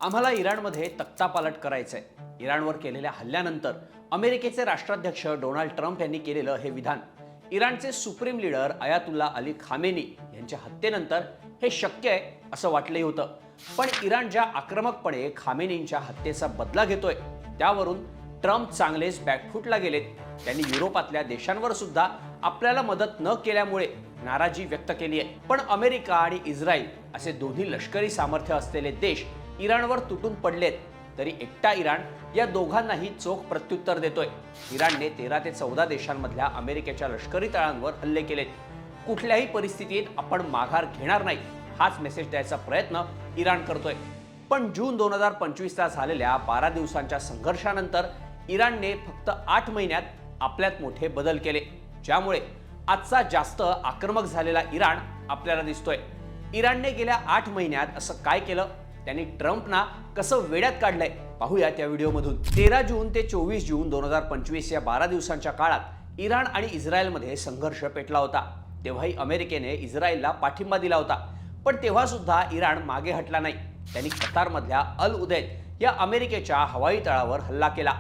आम्हाला इराणमध्ये तख्तापालट करायचंय। इराणवर केलेल्या हल्ल्यानंतर अमेरिकेचे राष्ट्राध्यक्ष डोनाल्ड ट्रम्प यांनी केलेलं हे विधान इराणचे supreme leader Ayatollah Ali Khamenei यांच्या हत्येनंतर हे शक्य आहे असं वाटलंही होतं। पण इराण ज्या आक्रमकपणे खामेनींच्या हत्येचा बदला घेतोय त्यावरून ट्रम्प चांगलेच बॅकफुटला गेलेत। त्यांनी युरोपातल्या देशांवर सुद्धा आपल्याला मदत न केल्यामुळे नाराजी व्यक्त केली आहे। पण अमेरिका आणि इस्रायल असे दोन्ही लष्करी सामर्थ्य असलेले देश इराणवर तुटून पडलेत, तरी एकटा इराण या दोघांनाही चोख प्रत्युत्तर देतोय। इराणने 13 ते 14 देशांमधल्या अमेरिकेच्या लष्करी तळांवर हल्ले केलेत। कुठल्याही परिस्थितीत आपण माघार घेणार नाही हाच मेसेज द्यायचा प्रयत्न इराण करतोय। पण जून 2025ला झालेल्या 12 दिवसांच्या संघर्षानंतर इराणने फक्त 8 महिन्यात आपल्यात मोठे बदल केले, ज्यामुळे आजचा जास्त आक्रमक झालेला इराण आपल्याला दिसतोय। इराणने गेल्या 8 महिन्यात असं काय केलं, त्यांनी ट्रम्पना कसं वेड्यात काढलंय, पाहूया त्या व्हिडिओमधून। 13 जून ते 24 जून 2025 या 12 दिवसांच्या काळात इराण आणि इस्रायलमध्ये संघर्ष पेटला होता। तेव्हाही अमेरिकेने इस्रायलला पाठिंबा दिला होता, पण तेव्हा सुद्धा इराण मागे हटला नाही। त्यांनी कतारमधल्या अल उदैद या अमेरिकेच्या हवाई तळावर हल्ला केला।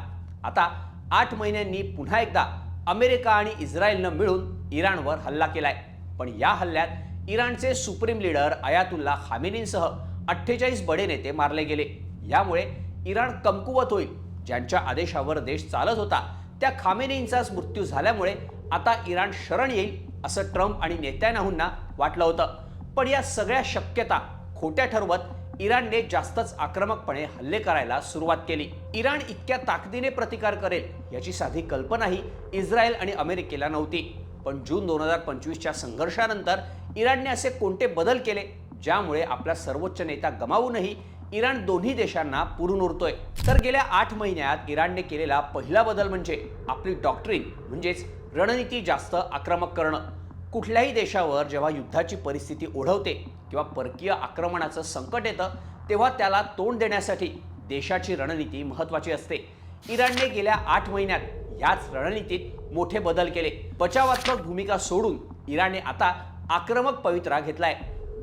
आता 8 महिन्यांनी पुन्हा एकदा अमेरिका आणि इस्रायलनं मिळून इराणवर हल्ला केलाय। पण या हल्ल्यात इराणचे सुप्रीम लीडर अयातुल्ला खामेनींसह 48 बडे नेते मारले गेले। यामुळे इराण कमकुवत होईल। ज्यांच्या आदेशावर देश चालत होता त्या खामेनींचाच मृत्यू झाल्यामुळे आता इराण शरण येईल असं ट्रम्प आणि नेत्यानाहूंना वाटलं होतं। पण या सगळ्या शक्यता खोट्या ठरवत इराणने जास्तच आक्रमकपणे हल्ले करायला सुरुवात केली। इराण इतक्या ताकदीने प्रतिकार करेल याची साधी कल्पनाही इस्रायल आणि अमेरिकेला नव्हती। पण जून 2025च्या संघर्षानंतर इराणने असे कोणते बदल केले ज्यामुळे आपला सर्वोच्च नेता गमावूनही इराण दोन्ही देशांना पुरून उरतोय? तर गेल्या 8 महिन्यात इराणने केलेला पहिला बदल म्हणजे आपली डॉक्ट्रिन म्हणजेच रणनीती जास्त आक्रमक करणं। कुठल्याही देशावर जेव्हा युद्धाची परिस्थिती ओढवते किंवा परकीय आक्रमणाचं संकट येतं तेव्हा त्याला तोंड देण्यासाठी देशाची रणनीती महत्त्वाची असते। इराणने गेल्या 8 महिन्यात याच रणनीतीत मोठे बदल केले। बचावात्मक भूमिका सोडून इराणने आता आक्रमक पवित्रा घेतलाय।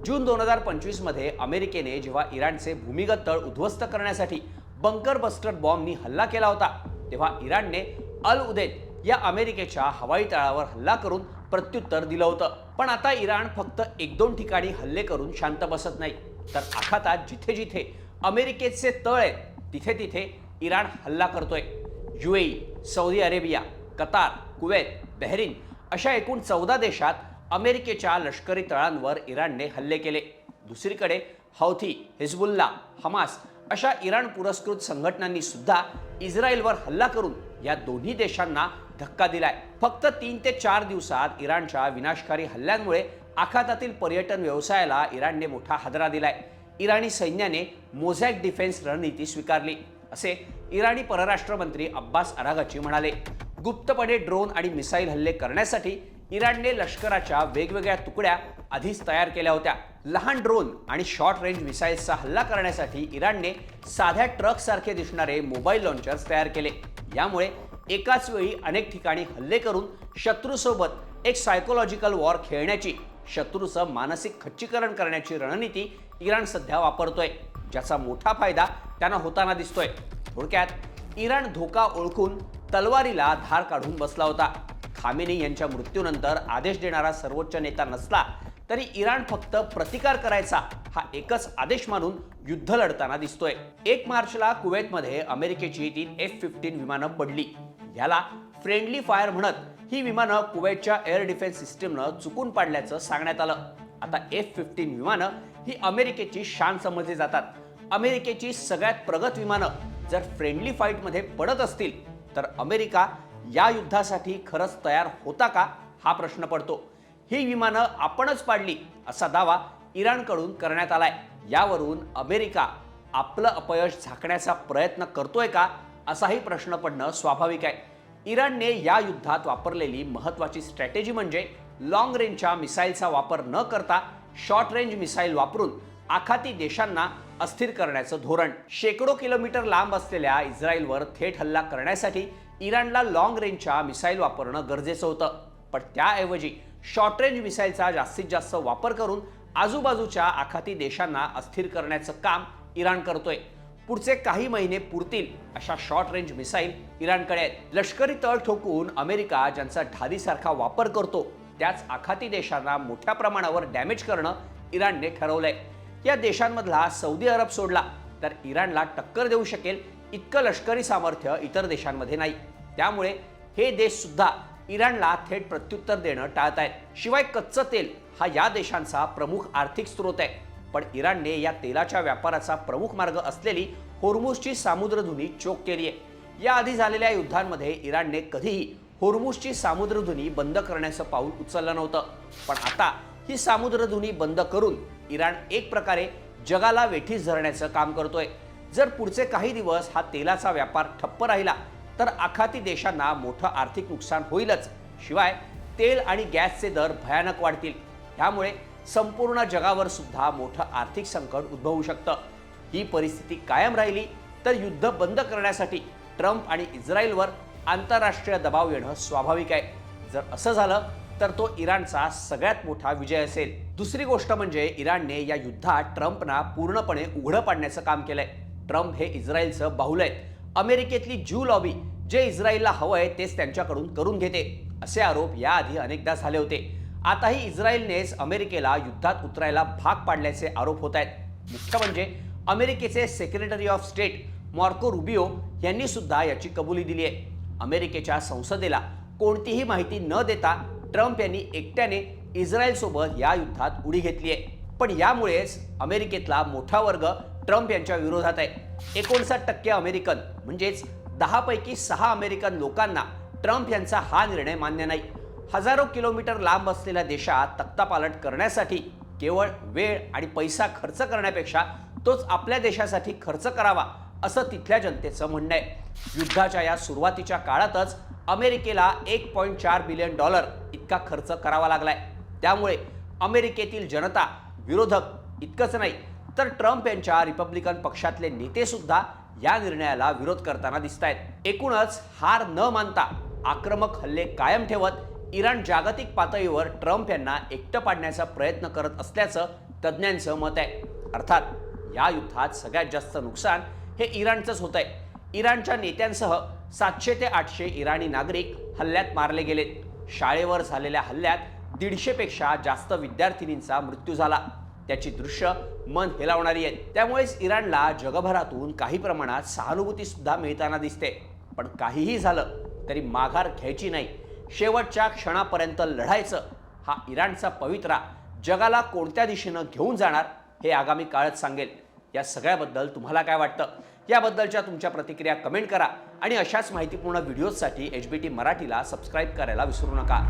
जून 2025 मध्ये अमेरिकेने जेव्हा इराणचे भूमिगत तळ उद्ध्वस्त करण्यासाठी बंकर बस्टर बॉम्बनी हल्ला केला होता तेव्हा इराणने अल उदैद या अमेरिकेच्या हवाई तळावर हल्ला करून प्रत्युत्तर दिलं होतं। पण आता इराण फक्त 1-2 ठिकाणी हल्ले करून शांत बसत नाही, तर आखातात जिथे जिथे अमेरिकेचे तळ आहेत तिथे तिथे इराण हल्ला करतोय। UAE, Saudi Arabia, Qatar, Kuwait, Bahrain अशा एकूण 14 देशात अमेरिकेच्या लष्करी तळांवर इराणने हल्ले केले। दुसरीकडे हौथी, हिजबुल्ला, हमास अशा इराण पुरस्कृत संघटनांनी सुद्धा इस्रायलवर हल्ला करून या दोन्ही देशांना धक्का दिलाय। फक्त 3 ते 4 दिवसात इराणच्या विनाशकारी हल्ल्यांमुळे आखातातील पर्यटन व्यवसायाला इराणने मोठा हादरा दिलाय। इराणी सैन्याने मोझॅक डिफेन्स रणनीती स्वीकारली असे इराणी परराष्ट्र मंत्री अब्बास अरागची म्हणाले। गुप्तपणे ड्रोन आणि मिसाईल हल्ले करण्यासाठी इराणने लष्कराच्या वेगवेगळ्या तुकड्या आधीच तयार केल्या होत्या। लहान ड्रोन आणि शॉर्ट रेंज मिसाईल्सचा हल्ला करण्यासाठी इराणने साध्या ट्रक सारखे दिसणारे मोबाईल लॉन्चर्स तयार केले। यामुळे एकाच वेळी अनेक ठिकाणी हल्ले करून शत्रूसोबत एक सायकोलॉजिकल वॉर खेळण्याची, शत्रूचं मानसिक खच्चीकरण करण्याची रणनीती इराण सध्या वापरतोय, ज्याचा मोठा फायदा त्यांना होताना दिसतोय। थोडक्यात इराण धोका ओळखून तलवारीला धार काढून बसला होता। खामेनी यांच्या मृत्यूनंतर आदेश देणारा सर्वोच्च नेता नसला तरी इराण फक्त प्रतिकार करायचा हा एकच आदेश मानून युद्ध लढताना दिसतोय। 1 मार्चला कुवेतमध्ये अमेरिकेची 3 F-15 विमानं पडली। याला फ्रेंडली फायर म्हणत ही विमानं कुवेतच्या एअर डिफेन्स सिस्टीमनं चुकून पाडल्याचं सांगण्यात आलं। आता F-15 विमानं ही अमेरिकेची शान समजली जातात। अमेरिकेची सगळ्यात प्रगत विमानं जर फ्रेंडली फाईटमध्ये पडत असतील तर अमेरिका या युद्धासाठी खरंच तयार होता का हा प्रश्न पडतो। ही विमानं आपणच पाडली असा दावा इराणकडून करण्यात आलाय। यावरून अमेरिका आपलं अपयश झाकण्याचा प्रयत्न करतोय का असाही प्रश्न पडणं स्वाभाविक आहे। इराणने या युद्धात वापरलेली महत्त्वाची स्ट्रॅटेजी म्हणजे लॉंग रेंजच्या मिसाईलचा वापर न करता शॉर्ट रेंज मिसाईल वापरून आखाती देशांना अस्थिर करण्याचं धोरण। शेकडो किलोमीटर लांब असलेल्या इस्रायलवर थेट हल्ला करण्यासाठी इराणला लॉंग रेंजच्या मिसाईल वापरणं गरजेचं होतं, पण त्याऐवजी शॉर्ट रेंज मिसाईलचा जास्तीत जास्त वापर करून आजूबाजूच्या आखाती देशांना अस्थिर करण्याचं काम इराण करतोय। पुढचे काही महिने पुरतील अशा शॉर्ट रेंज मिसाईल इराणकडे आहेत. लष्करी तळ ठोकून अमेरिका ज्यांचा ढालीसारखा वापर करतो त्याच आखाती देशांना मोठ्या प्रमाणावर डॅमेज करणं इराणने ठरवलंय. या देशांमधला सौदी अरब सोडला तर इराणला टक्कर देऊ शकेल इतकं लष्करी सामर्थ्य इतर देशांमध्ये नाही. त्यामुळे हे देश सुद्धा इराणला थेट प्रत्युत्तर देणं टाळतायत. शिवाय कच्चं तेल हा या देशांचा प्रमुख आर्थिक स्रोत आहे. पण इराणने या तेलाच्या व्यापाराचा प्रमुख मार्ग असलेली होर्मुझची सामुद्रधुनी चोख केली आहे. याआधी झालेल्या युद्धांमध्ये इराणने कधीही होर्मुझची सामुद्रधुनी बंद करण्याचं पाऊल उचललं नव्हतं. पण आता ही सामुद्रधुनी बंद करून इराण एक प्रकारे जगाला वेठीस धरण्याचं काम करतोय. जर पुढचे काही दिवस हा तेलाचा व्यापार ठप्प राहिला तर आखाती देशांना मोठं आर्थिक नुकसान होईलच. शिवाय तेल आणि गॅसचे दर भयानक वाढतील. त्यामुळे संपूर्ण जगावर सुद्धा मोठं आर्थिक संकट उद्भवू शकतं. ही परिस्थिती कायम राहिली तर युद्ध बंद करण्यासाठी ट्रम्प आणि इस्रायलवर आंतरराष्ट्रीय दबाव येणं स्वाभाविक आहे. जर असं झालं तर तो इराणचा सगळ्यात मोठा विजय असेल. दुसरी गोष्ट म्हणजे इराणने या युद्धात ट्रम्पना पूर्णपणे उघडं पाडण्याचं काम केलंय. ट्रम्प हे इस्रायलचं बाहुलं आहेत. अमेरिकेतली ज्यू लॉबी जे इस्रायलला हवंय तेच त्यांच्याकडून करून घेते असे आरोप याआधी अनेकदा झाले होते. आताही इस्रायलनेच अमेरिकेला युद्धात उतरायला भाग पाडल्याचे आरोप होत आहेत. मुख्य म्हणजे अमेरिकेचे secretary of state Marco Rubio यांनी सुद्धा याची कबुली दिली आहे. अमेरिकेच्या संसदेला कोणतीही माहिती न देता ट्रम्प यांनी एकट्याने इस्रायलसोबत या युद्धात उडी घेतली आहे. पण यामुळेच अमेरिकेतला मोठा वर्ग ट्रम्प यांच्या विरोधात आहे. 59% अमेरिकन म्हणजेच 10 पैकी 6 अमेरिकन लोकांना ट्रम्प यांचा हा निर्णय मान्य नाही. हजारो किलोमीटर लांब असलेल्या देशात तख्तापालट करण्यासाठी केवळ वेळ आणि पैसा खर्च करण्यापेक्षा तोच आपल्या देशासाठी खर्च करावा असं तिथल्या जनतेचं म्हणणं आहे. युद्धाच्या या सुरुवातीच्या काळातच अमेरिकेला $1.4 बिलियन इतका खर्च करावा लागलाय. त्यामुळे अमेरिकेतील जनता, विरोधक इतकंच नाही तर ट्रम्प यांच्या रिपब्लिकन पक्षातले नेते सुद्धा या निर्णयाला विरोध करताना दिसत आहेत. एकूणच हार न मानता आक्रमक हल्ले कायम ठेवत इराण जागतिक पातळीवर ट्रम्प यांना एकटं पाडण्याचा प्रयत्न करत असल्याचं तज्ज्ञांचं मत आहे. अर्थात या युद्धात सगळ्यात जास्त नुकसान हे इराणचंच होत आहे. इराणच्या नेत्यांसह 700 ते 800 इराणी नागरिक हल्ल्यात मारले गेलेत. शाळेवर झालेल्या हल्ल्यात 150 पेक्षा जास्त विद्यार्थिनींचा मृत्यू झाला. त्याची दृश्य मन हेलावणारी आहेत. त्यामुळेच इराणला जगभरातून काही प्रमाणात सहानुभूती सुद्धा मिळताना दिसते. पण काहीही झालं तरी माघार घ्यायची नाही, शेवटच्या क्षणापर्यंत लढायचं हा इराणचा पवित्रा जगाला कोणत्या दिशेनं घेऊन जाणार हे आगामी काळच सांगेल. या सगळ्याबद्दल तुम्हाला काय वाटतं याबद्दलच्या तुमच्या प्रतिक्रिया कमेंट करा आणि अशाच माहितीपूर्ण व्हिडिओजसाठी HBT मराठीला सबस्क्राईब करायला विसरू नका.